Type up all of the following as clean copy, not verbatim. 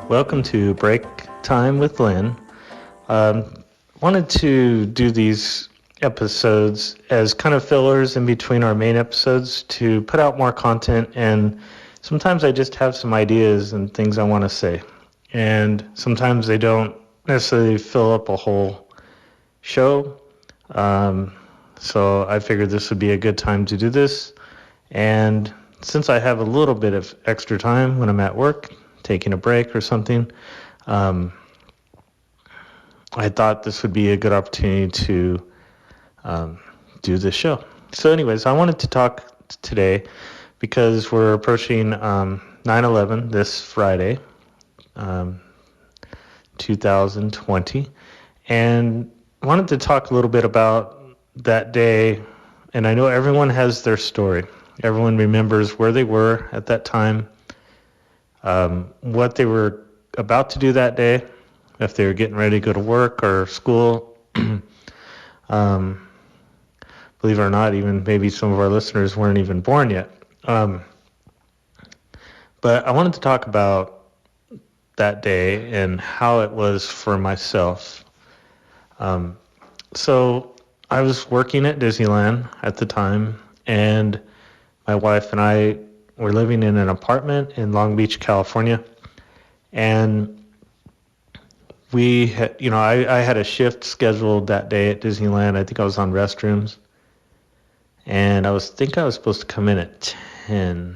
Welcome to Break Time with Lynn. Wanted to do these episodes as kind of fillers in between our main episodes to put out more content, and sometimes I just have some ideas and things I want to say, and sometimes they don't necessarily fill up a whole show. So I figured this would be a good time to do this, and since I have a little bit of extra time when I'm at work, taking a break or something, um, I thought this would be a good opportunity to do this show. So, anyways, I wanted to talk today because we're approaching 9/11 this Friday, um, 2020, and I wanted to talk a little bit about that day. And I know everyone has their story. Everyone remembers where they were at that time, what they were about to do that day, if they were getting ready to go to work or school. um, Believe it or not, even maybe some of our listeners weren't even born yet. But I wanted to talk about that day and how it was for myself. So I was working at Disneyland at the time, and my wife and I were living in an apartment in Long Beach, California. And we had, I had a shift scheduled that day at Disneyland. I think I was on restrooms. And I was supposed to come in at 10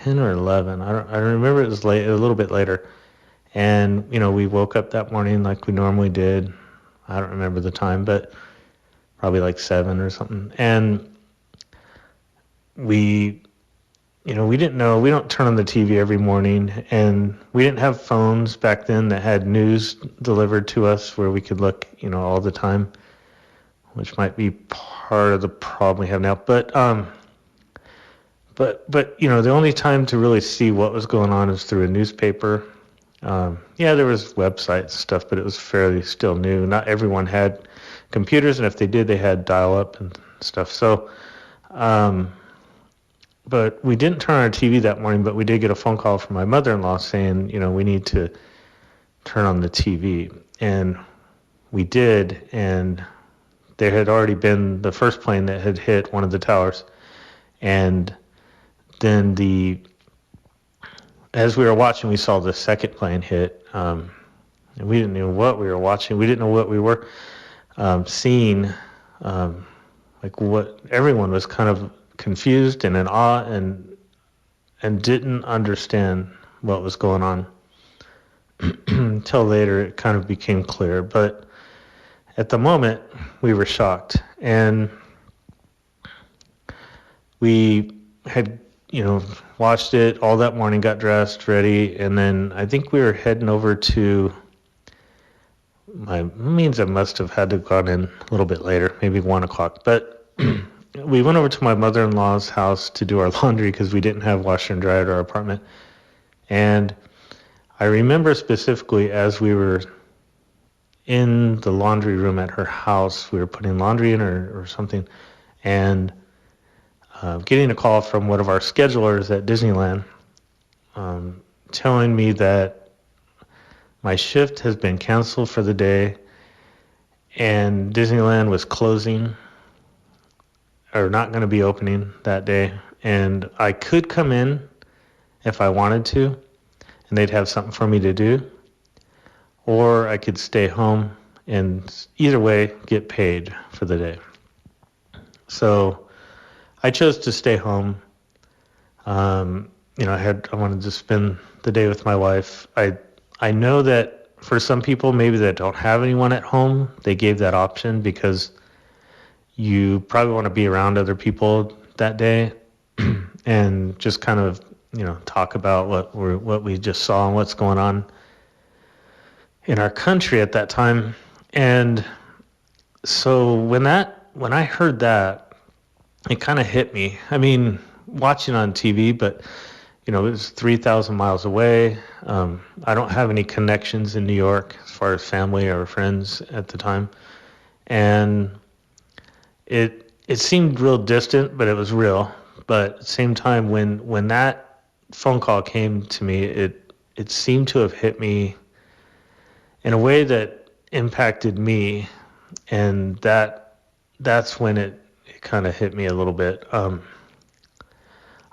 or 11. I don't remember. It was late, a little bit later. And, we woke up that morning like we normally did. I don't remember the time, but probably like 7 or something. And we didn't know, we don't turn on the TV every morning, and we didn't have phones back then that had news delivered to us where we could look, all the time, which might be part of the problem we have now. But the only time to really see what was going on is through a newspaper. There was websites and stuff, but it was fairly still new. Not everyone had computers, and if they did, they had dial-up and stuff. So, but we didn't turn on our TV that morning, but we did get a phone call from my mother-in-law saying, we need to turn on the TV. And we did, and there had already been the first plane that had hit one of the towers. And then as we were watching, we saw the second plane hit. And we didn't know what we were watching. We didn't know what we were seeing. Like what everyone was kind of confused and in awe and didn't understand what was going on. Until later, it kind of became clear. But at the moment, we were shocked. And we had, watched it all that morning, got dressed, ready, and then I think we were heading over to I must have had to have gone in a little bit later, maybe 1 o'clock. But we went over to my mother-in-law's house to do our laundry because we didn't have washer and dryer at our apartment. And I remember specifically as we were in the laundry room at her house, we were putting laundry in or something, and getting a call from one of our schedulers at Disneyland telling me that my shift has been canceled for the day and Disneyland was closing or not going to be opening that day. And I could come in if I wanted to, and they'd have something for me to do, or I could stay home and either way get paid for the day. So I chose to stay home. I wanted to spend the day with my wife. I know that for some people, maybe that don't have anyone at home, they gave that option because you probably want to be around other people that day and just kind of, talk about what we just saw and what's going on in our country at that time. And so when I heard that, it kind of hit me. I mean, watching on TV, but it was 3,000 miles away. I don't have any connections in New York as far as family or friends at the time, and it seemed real distant, but it was real. But at the same time, when that phone call came to me, it it seemed to have hit me in a way that impacted me, and that's when it kind of hit me a little bit.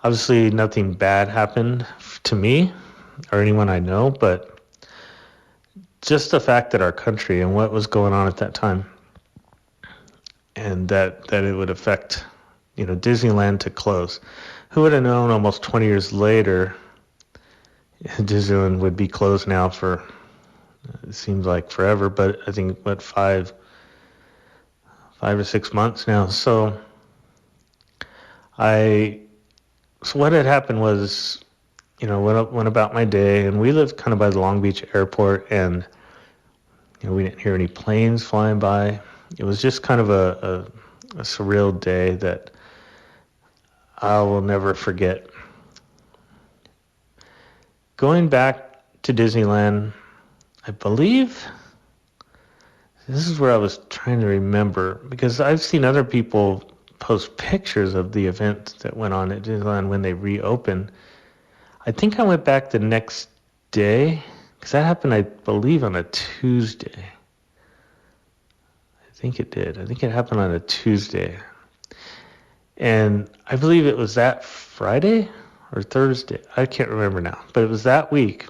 Obviously, nothing bad happened to me or anyone I know, but just the fact that our country and what was going on at that time, and that it would affect, Disneyland to close. Who would have known almost 20 years later, Disneyland would be closed now for, it seems like forever, but I think, what, 5 or 6 months now. I, so what had happened was, went about my day, and we lived kind of by the Long Beach airport, and, we didn't hear any planes flying by. It was just kind of a surreal day that I will never forget. Going back to Disneyland, I believe this is where I was trying to remember, because I've seen other people post pictures of the event that went on at Disneyland when they reopened. I think I went back the next day, because that happened, I believe, on a Tuesday. I think it did. I think it happened on a Tuesday. And I believe it was that Friday or Thursday. I can't remember now. But it was that week.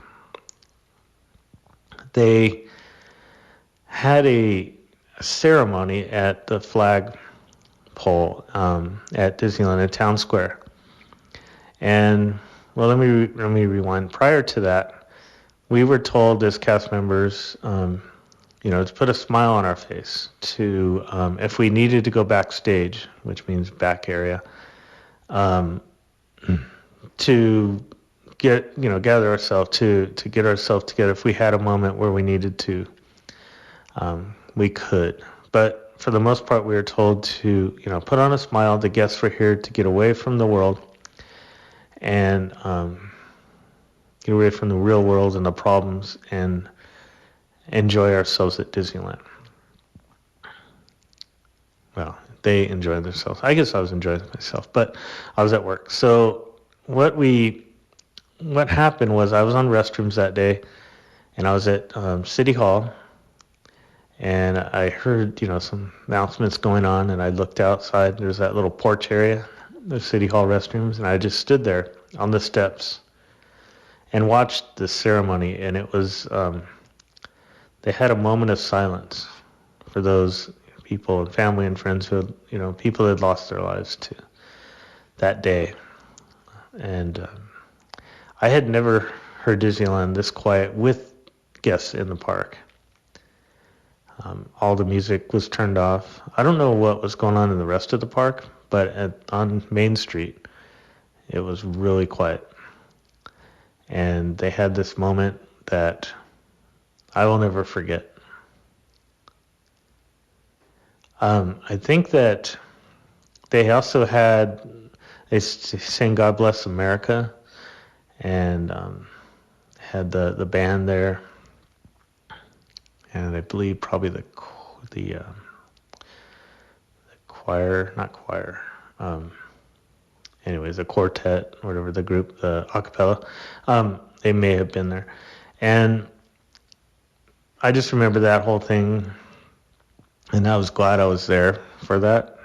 They had a ceremony at the flag pole at Disneyland in Town Square. And, well, let me rewind. Prior to that, we were told as cast members, to put a smile on our face, to if we needed to go backstage, which means back area, to gather ourselves, to get ourselves together. If we had a moment where we needed to, we could. But for the most part, we were told to, put on a smile. The guests were here to get away from the world and get away from the real world and the problems and enjoy ourselves at Disneyland. Well, they enjoyed themselves. I guess I was enjoying myself, but I was at work. So what happened was I was on restrooms that day, and I was at City Hall, and I heard, some announcements going on, and I looked outside. There's that little porch area, the City Hall restrooms, and I just stood there on the steps and watched the ceremony, and it was, they had a moment of silence for those people and family and friends who had, people had lost their lives to that day. And I had never heard Disneyland this quiet with guests in the park. All the music was turned off. I don't know what was going on in the rest of the park, but on Main Street, it was really quiet. And they had this moment that I will never forget. I think that they also they sang God Bless America, and had the band there, and I believe probably the choir, not choir, anyways, the quartet, whatever the group, the a cappella, they may have been there. And I just remember that whole thing, and I was glad I was there for that,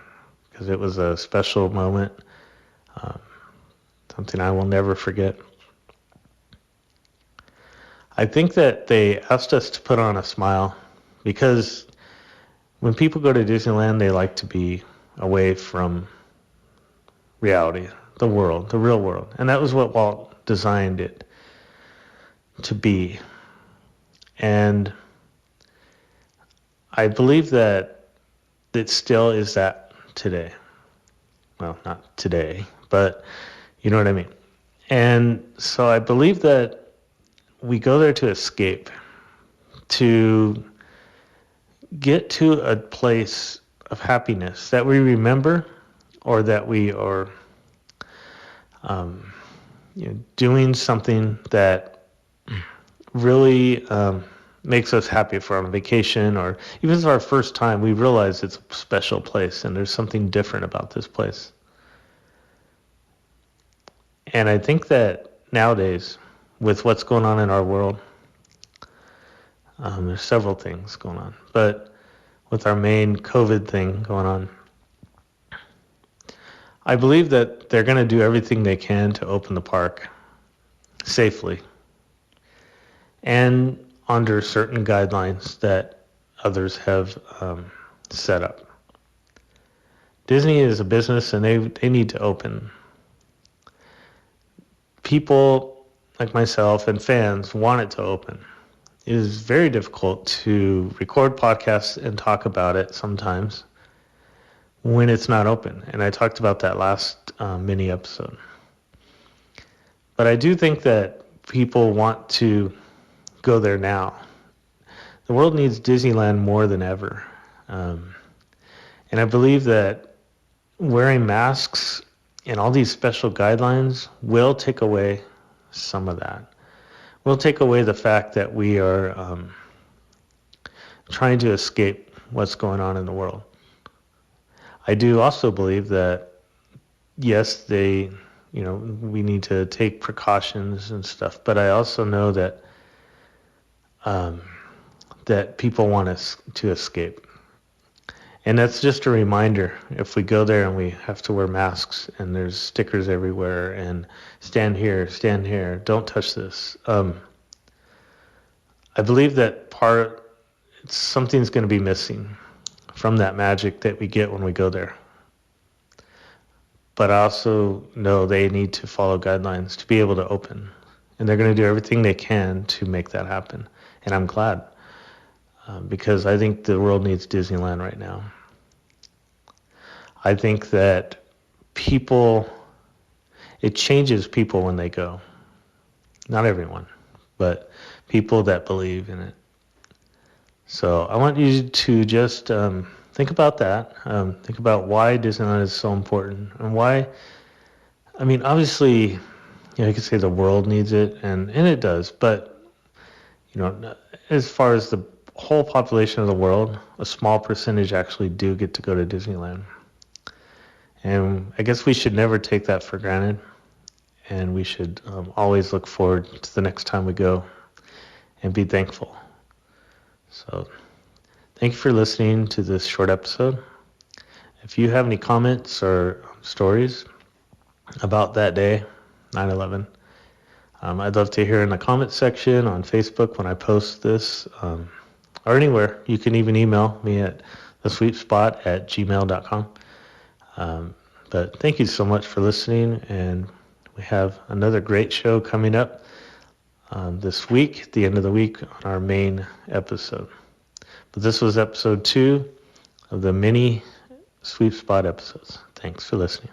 because it was a special moment, something I will never forget. I think that they asked us to put on a smile, because when people go to Disneyland, they like to be away from reality, the world, the real world. And that was what Walt designed it to be. And I believe that it still is that today. Well, not today, but you know what I mean. And so I believe that we go there to escape, to get to a place of happiness that we remember, or that we are doing something that really makes us happy. For on vacation, or even if it's our first time, we realize it's a special place and there's something different about this place. And I think that nowadays with what's going on in our world. There's several things going on, but with our main COVID thing going on, I believe that they're going to do everything they can to open the park safely and under certain guidelines that others have set up. Disney is a business and they need to open. People like myself and fans want it to open. It is very difficult to record podcasts and talk about it sometimes when it's not open. And I talked about that last mini episode. But I do think that people want to go there now. The world needs Disneyland more than ever. And I believe that wearing masks and all these special guidelines will take away some of that. Will take away the fact that we are trying to escape what's going on in the world. I do also believe that, yes, we need to take precautions and stuff, but I also know that that people want us to escape. And that's just a reminder. If we go there and we have to wear masks and there's stickers everywhere and stand here, don't touch this. I believe that something's going to be missing from that magic that we get when we go there. But I also know they need to follow guidelines to be able to open. And they're going to do everything they can to make that happen. And I'm glad. Because I think the world needs Disneyland right now. I think that it changes people when they go. Not everyone, but people that believe in it. So I want you to just think about that. Think about why Disneyland is so important and why, obviously, you could say the world needs it, and it does, but, as far as the whole population of the world, a small percentage actually do get to go to Disneyland. And I guess we should never take that for granted, and we should always look forward to the next time we go and be thankful. So thank you for listening to this short episode. If you have any comments or stories about that day, 9/11, I'd love to hear in the comment section on Facebook when I post this, or anywhere. You can even email me at thesweetspot@gmail.com. But thank you so much for listening, and we have another great show coming up this week, at the end of the week, on our main episode. But this was episode 2 of the mini Sweet Spot episodes. Thanks for listening.